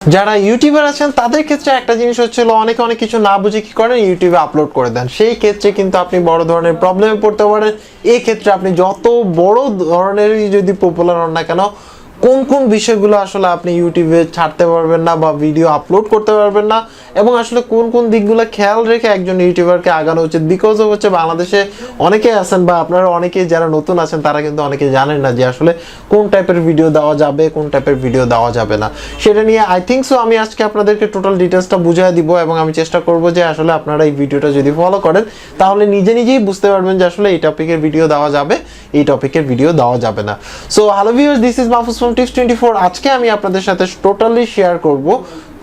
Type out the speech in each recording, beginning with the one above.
যারা ইউটিউবার আছেন তাদের ক্ষেত্রে একটা জিনিস হচ্ছে অনেকে অনেক কিছু না বুঝে কি করেন ইউটিউবে আপলোড করে দেন, সেই ক্ষেত্রে কিন্তু আপনি বড় ধরনের প্রবলেমে পড়তে পারেন। এই ক্ষেত্রে আপনি যত বড় ধরনেরই যদি পপুলার হন না কেন, কোন কোন বিষয়গুলো আসলে আপনি ইউটিউবে ছাড়তে পারবেন না বা ভিডিও আপলোড করতে পারবেন না, এবং আসলে কোন কোন দিকগুলো খেয়াল রেখে একজন ইউটিউবারকে আগানো উচিত। বিকজ অফ হচ্ছে বাংলাদেশে অনেকেই আছেন বা আপনারা অনেকেই যারা নতুন আছেন তারা কিন্তু অনেকে জানেন না যে আসলে কোন টাইপের ভিডিও দেওয়া যাবে, কোন টাইপের ভিডিও দেওয়া যাবে না। সেটা নিয়ে আই থিঙ্ক সো আমি আজকে আপনাদেরকে টোটাল ডিটেলসটা বুঝিয়ে দিব, এবং আমি চেষ্টা করব যে আসলে আপনারা এই ভিডিওটা যদি ফলো করেন তাহলে নিজে নিজেই বুঝতে পারবেন যে আসলে এই টপিকের ভিডিও দেওয়া যাবে, এই টপিকের ভিডিও দেওয়া যাবে না। So hello viewers, this is Mahfuz from tips 24। আজকে আমি আপনাদের সাথে টোটালি শেয়ার করব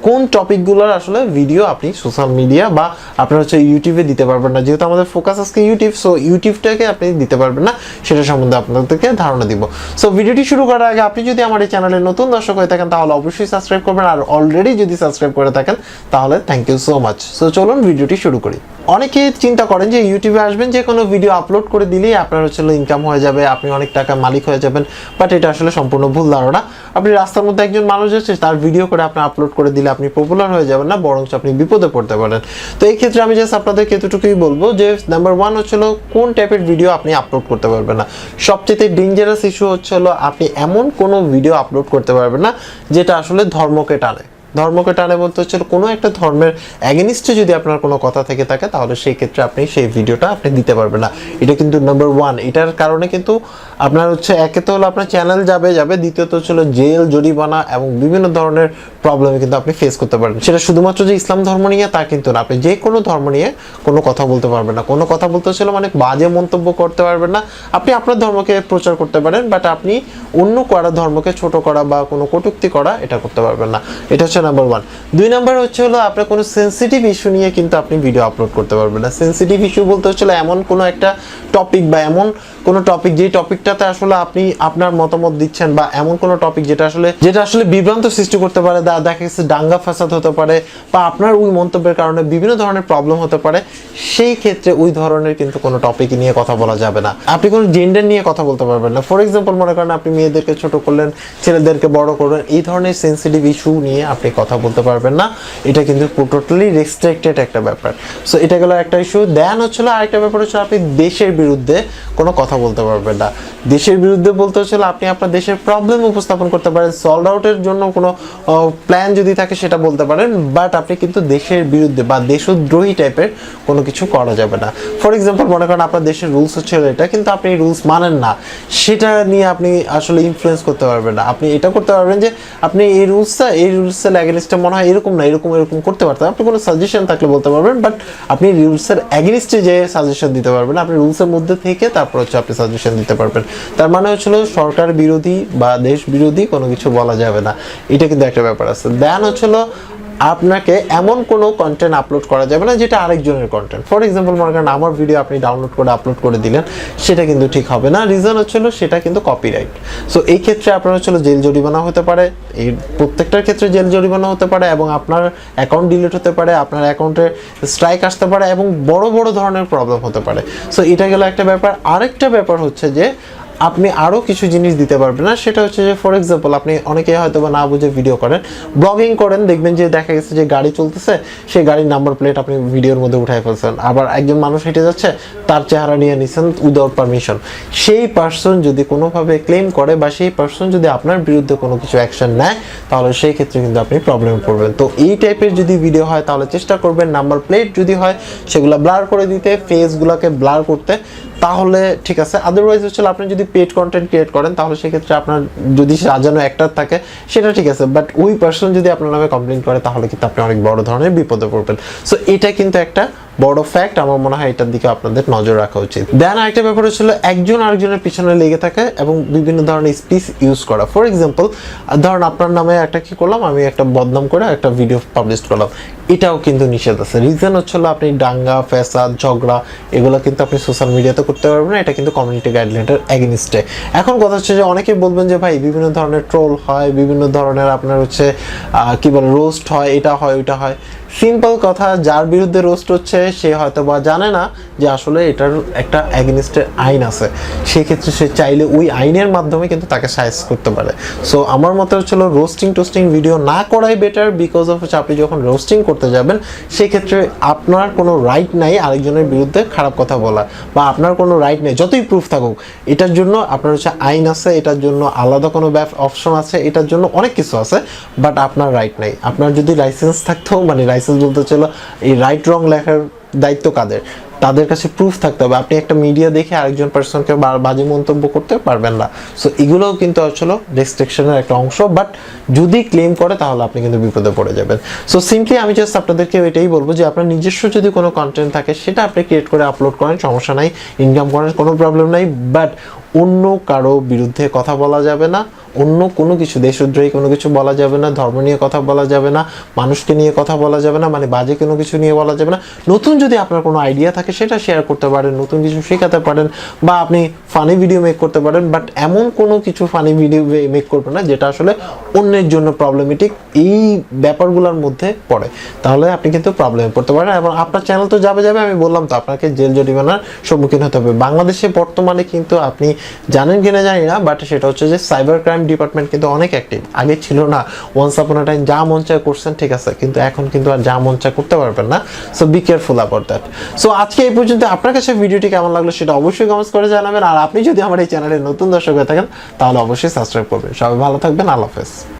কোন টপিকগুলোর আসলে ভিডিও আপনি সোশ্যাল মিডিয়া বা আপনার হচ্ছে ইউটিউবে দিতে পারবেন না। যেহেতু আমাদের ফোকাস আজকে ইউটিউব, সো ইউটিউবটাকে আপনি দিতে পারবেন না সেটা সম্বন্ধে আপনাদেরকে ধারণা দিব। সো ভিডিওটি শুরু করার আগে আপনি যদি আমার এই চ্যানেলে নতুন দর্শক হয়ে থাকেন তাহলে অবশ্যই সাবস্ক্রাইব করবেন, আর অলরেডি যদি সাবস্ক্রাইব করে থাকেন তাহলে thank you so much. So চলুন ভিডিওটি শুরু করি। অনেকে চিন্তা করেন যে ইউটিউবে আসবেন, যে কোনো ভিডিও আপলোড করে দিলেই আপনার হচ্ছে ইনকাম হয়ে যাবে, আপনি অনেক টাকা মালিক হয়ে যাবেন, বাট এটা আসলে সম্পূর্ণ ভুল ধারণা। আপনি রাস্তার মধ্যে একজন মানুষ আছে, তার ভিডিও করে আপনি আপলোড করে দিলে আপনি পপুলার হয়ে যাবেন না, বরঞ্চ আপনি বিপদে পড়তে পারেন। তো এই ক্ষেত্রে আমি জাস্ট আপনাদেরকে এতটুকুই বলবো যে নাম্বার 1 হচ্ছিল কোন টাইপের ভিডিও আপনি আপলোড করতে পারবেন না। সবচেয়ে ডেঞ্জারাস ইস্যু হচ্ছিল আপনি এমন কোনো ভিডিও আপলোড করতে পারবেন না যেটা আসলে ধর্মকে টানে। ধর্মকে টানে বলতে হচ্ছে কোনো একটা ধর্মের অ্যাগেনিস্টে যদি আপনার কোনো কথা থেকে থাকে তাহলে সেই ক্ষেত্রে আপনি সেই ভিডিওটা আপনি দিতে পারবেন না। এটা কিন্তু নাম্বার 1। এটার কারণে কিন্তু আপনার হচ্ছে একে তো হলো আপনার চ্যানেল যাবে, দ্বিতীয়ত হচ্ছিল জেল, জরিমানা এবং বিভিন্ন ধরনের প্রবলেমে কিন্তু আপনি ফেস করতে পারেন। সেটা শুধুমাত্র যে ইসলাম ধর্ম নিয়ে তা কিন্তু না, আপনি যে কোনো ধর্ম নিয়ে কোনো কথা বলতে পারবেন না। কোনো কথা বলতে হচ্ছিল মানে বাজে মন্তব্য করতে পারবেন না। আপনি আপনার ধর্মকে প্রচার করতে পারেন, বাট আপনি অন্য কারো ধর্মকে ছোট করা বা কোনো কটূক্তি করা এটা করতে পারবেন না। এটা হচ্ছে নাম্বার 1। 2 নাম্বার হচ্ছে হলো আপনার কোনো সেন্সিটিভ ইস্যু নিয়ে কিন্তু আপনি ভিডিও আপলোড করতে পারবেন না। সেন্সিটিভ ইস্যু বলতে হচ্ছিল এমন কোনো একটা টপিক বা এমন কোনো টপিক যেই টপিকটাতে আসলে আপনি আপনার মতামত দিচ্ছেন, বা এমন কোনো টপিক যেটা আসলে বিভ্রান্ত সৃষ্টি করতে পারে, দেখা গেছে দাঙ্গা ফাসাদ হতে পারে, বা আপনার ওই মন্তব্যের কারণে বিভিন্ন ধরনের প্রবলেম হতে পারে, সেই ক্ষেত্রে ওই ধরনের কিন্তু কোনো টপিক নিয়ে কথা বলা যাবে না। আপনি কোনো জেন্ডার নিয়ে কথা বলতে পারবেন না। ফর এক্সাম্পল মনে করেন আপনি মেয়েদেরকে ছোট করলেন, ছেলেদেরকে বড় করলেন, এই ধরনের সেন্সিটিভ ইস্যু নিয়ে আপনি কথা বলতে পারবেন না। এটা কিন্তু টোটালি রেস্ট্রিক্টেড একটা ব্যাপার। সো এটা গেল একটা ইস্যু। দেন হচ্ছিল আরেকটা ব্যাপার হচ্ছে আপনি দেশের বিরুদ্ধে কোনো কথা বলতে পারবেন না। দেশের বিরুদ্ধে বলতে হচ্ছিল আপনি আপনার দেশের প্রবলেম উপস্থাপন করতে পারেন, সলভ আউটের জন্য কোনো প্ল্যান যদি থাকে সেটা বলতে পারেন, বাট আপনি কিন্তু দেশের বিরুদ্ধে বা দেশদ্রোহী টাইপের কোনো কিছু করা যাবে না। ফর এক্সাম্পল মনে করেন আপনার দেশের রুলস হচ্ছে এটা, কিন্তু আপনি এই রুলস মানেন না, সেটা নিয়ে আপনি আসলে ইনফ্লুয়েন্স করতে পারবেন না। আপনি এটা করতে পারবেন যে আপনি এই রুলসের অ্যাগেনিস্টে মনে হয় এরকম না, এরকম করতে পারতেন, আপনি কোনো সাজেশন থাকলে বলতে পারবেন, বাট আপনি রুলসের অ্যাগেনিস্টে যে সাজেশন দিতে পারবেন না, আপনি রুলসের মধ্যে থেকে তারপর হচ্ছে আপনি সাজেশন দিতে পারবেন। তার মানে হচ্ছিল সরকার বিরোধী বা দেশ বিরোধী কোনো কিছু বলা যাবে না। এটা কিন্তু একটা ব্যাপার আছে। দেন হচ্ছিল আপনাকে এমন কোনো কন্টেন্ট আপলোড করা যাবে না যেটা আরেকজনের কন্টেন্ট। ফর এক্সাম্পল মনে করেন আমার ভিডিও আপনি ডাউনলোড করে আপলোড করে দিলেন, সেটা কিন্তু ঠিক হবে না। রিজন হচ্ছিল সেটা কিন্তু কপিরাইট। সো এই ক্ষেত্রে আপনার হচ্ছিল জেল জরিমানা হতে পারে, এই প্রত্যেকটার ক্ষেত্রে জেল জরিমানা হতে পারে, এবং আপনার অ্যাকাউন্ট ডিলিট হতে পারে, আপনার অ্যাকাউন্টে স্ট্রাইক আসতে পারে, এবং বড় বড় ধরনের প্রবলেম হতে পারে। সো এটা গেল একটা ব্যাপার। আরেকটা ব্যাপার হচ্ছে যে আপনি আরও কিছু জিনিস দিতে পারবেন না। সেটা হচ্ছে যে ফর এক্সাম্পল আপনি অনেকে হয়তো বা না বুঝে ভিডিও করেন, ব্লগিং করেন, দেখবেন যে দেখা গেছে যে গাড়ি চলতেছে, সেই গাড়ির নাম্বার প্লেট আপনি ভিডিওর মধ্যে উঠাই ফেলছেন। আবার একজন মানুষ হেঁটে যাচ্ছে, তার চেহারা নিয়ে নিছেন উইদাউট পারমিশন। সেই পার্সন যদি কোনোভাবে ক্লেম করে বা সেই পার্সন যদি আপনার বিরুদ্ধে কোনো কিছু অ্যাকশন নেয়, তাহলে সেই ক্ষেত্রে কিন্তু আপনি প্রবলেমে পড়বেন। তো এই টাইপের যদি ভিডিও হয় তাহলে চেষ্টা করবেন নাম্বার প্লেট যদি হয় সেগুলো ব্লার করে দিতে, ফেসগুলোকে ব্লার করতে, তাহলে ঠিক আছে। আদারওয়াইজ হচ্ছে আপনি যদি পেড কন্টেন্ট ক্রিয়েট করেন তাহলে সেক্ষেত্রে আপনার যদি সাজানো অ্যাক্টর থাকে সেটা ঠিক আছে, বাট ওই পার্সন যদি আপনার নামে কমপ্লেন করে তাহলে কিন্তু আপনি অনেক বড় ধরনের বিপদে পড়বেন। সো এটা কিন্তু একটা বড় ফ্যাক্ট। আমার মনে হয় এটার দিকে আপনাদের নজর রাখা উচিত। দেন আরেকটা ব্যাপার হচ্ছিল একজন আরেকজনের পিছনে লেগে থাকে এবং বিভিন্ন ধরনের স্পিচ ইউজ করা। ফর এক্সাম্পল ধরেন আপনার নামে একটা কি করলাম, আমি একটা বদনাম করে একটা ভিডিও পাবলিশ করলাম, এটাও কিন্তু নিষেধ আছে। রিজন হচ্ছিল আপনি দাঙ্গা, ফ্যাসাদ, ঝগড়া এগুলো কিন্তু আপনি সোশ্যাল মিডিয়াতে করতে পারবেন না, এটা কিন্তু কমিউনিটি গাইডলাইনের এগেইনস্টে। এখন কথা হচ্ছে যে অনেকে বলবেন যে ভাই বিভিন্ন ধরনের ট্রোল হয়, বিভিন্ন ধরনের আপনার হচ্ছে কি বলে রোস্ট হয়, এটা হয় ওইটা হয়। সিম্পল কথা, যার বিরুদ্ধে রোস্ট হচ্ছে সে হয়তো বা জানে না যে আসলে এটার একটা এগেইনস্টের আইন আছে, সেক্ষেত্রে সে চাইলে ওই আইনের মাধ্যমে কিন্তু তাকে সাহায্য করতে পারে। সো আমার মতে হচ্ছিল রোস্টিং টোস্টিং ভিডিও না করাই বেটার, বিকজ অফ হচ্ছে আপনি যখন রোস্টিং করতে যাবেন সেক্ষেত্রে আপনার কোনো রাইট নাই আরেকজনের বিরুদ্ধে খারাপ কথা বলা, বা আপনার কোনো রাইট নেই যতই প্রুফ থাকুক, এটার জন্য আপনার হচ্ছে আইন আছে, এটার জন্য আলাদা কোনো অপশন আছে, এটার জন্য অনেক কিছু আছে, বাট আপনার রাইট নাই। আপনার যদি লাইসেন্স থাকতো, মানে লাইসেন্স বলতে ছিল এই রাইট রং লেখার দায়িত্ব কাদের, তাদের কাছে প্রুফ থাকতে হবে। আপনি একটা মিডিয়া দেখে আরেকজন পার্সনকে বাজে মন্তব্য করতে পারবেন না। সো এগুলোও কিন্তু আসলে রেস্ট্রিকশনের একটা অংশ, বাট যদি ক্লেম করে তাহলে আপনি কিন্তু বিপদে পড়ে যাবেন। সো সিম্পলি আমি জাস্ট আপনাদেরকে এটাই বলবো যে আপনার নিজস্ব যদি কোনো কন্টেন্ট থাকে সেটা আপনি ক্রিয়েট করে আপলোড করেন, সমস্যা নাই, ইনকাম করেন, কোনো প্রবলেম নাই, বাট অন্য কারো বিরুদ্ধে কথা বলা যাবে না, অন্য কোনো কিছু দেশদ্রোহী কোনো কিছু বলা যাবে না, ধর্ম নিয়ে কথা বলা যাবে না, মানুষকে নিয়ে কথা বলা যাবে না, মানে বাজে কোনো কিছু নিয়ে বলা যাবে না। নতুন যদি আপনার কোনো আইডিয়া থাকে সেটা শেয়ার করতে পারেন, নতুন কিছু শেখাতে পারেন, বা আপনি ফানি ভিডিও মেক করতে পারেন, বাট এমন কোনো কিছু ফানি ভিডিও মেক করবেন না যেটা আসলে অন্যের জন্য প্রবলেমেটিক, এই ব্যাপারগুলোর মধ্যে পড়ে, তাহলে আপনি কিন্তু প্রবলেমে পড়তে পারেন এবং আপনার চ্যানেল তো যাবে, আমি বললাম তো আপনাকে জেল জরিমানার সম্মুখীন হতে হবে। বাংলাদেশে বর্তমানে কিন্তু আপনি জানেন কিনা জানি না, বাট সেটা হচ্ছে যে সাইবার ক্রাইম ডিপার্টমেন্ট কিন্তু অনেক অ্যাক্টিভ। আগে ছিল না, ওয়ান্স আপন আ টাইম যা মন চায় করছেন, ঠিক আছে, কিন্তু এখন কিন্তু আর যা মন চায় করতে পারবেন না। So be careful about that. So আজকে এই পর্যন্ত। আপনার কাছে ভিডিওটি কেমন লাগলো সেটা অবশ্যই কমেন্টস করে জানাবেন, আর আপনি যদি আমার এই চ্যানেলে নতুন দর্শক হয়ে থাকেন তাহলে অবশ্যই সাবস্ক্রাইব করবেন। সবাই ভালো থাকবেন, আল্লাহ হাফেজ।